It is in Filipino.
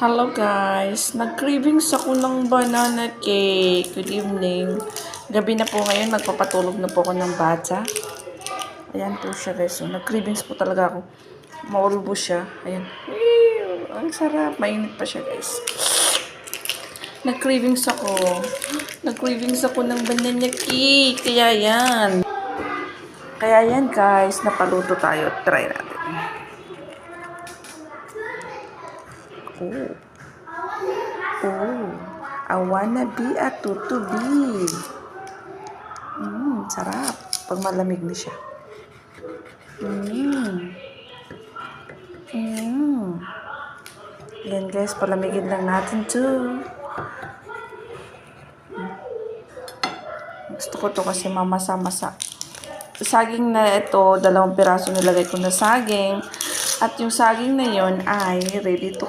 Hello guys, nag-cravings ako ng banana cake. Good evening. Gabi na po ngayon, magpapatulog na po ako ng bata. Ayan po siya guys. So, nag-cravings po talaga ako. Maulbo siya. Ayan. Ew, ang sarap. Mainit pa siya guys. Nag-cravings ako. Nag-cravings ako ng banana cake. Kaya yan guys, napaluto tayo. Try natin. Oh, I wanna be a tutubi. Sarap. Pag malamig na siya. Yan guys, palamigin lang natin to. Gusto ko to kasi mamasa-masa. Saging na ito, 2 piraso nilagay ko na saging. At yung saging na yon ay ready to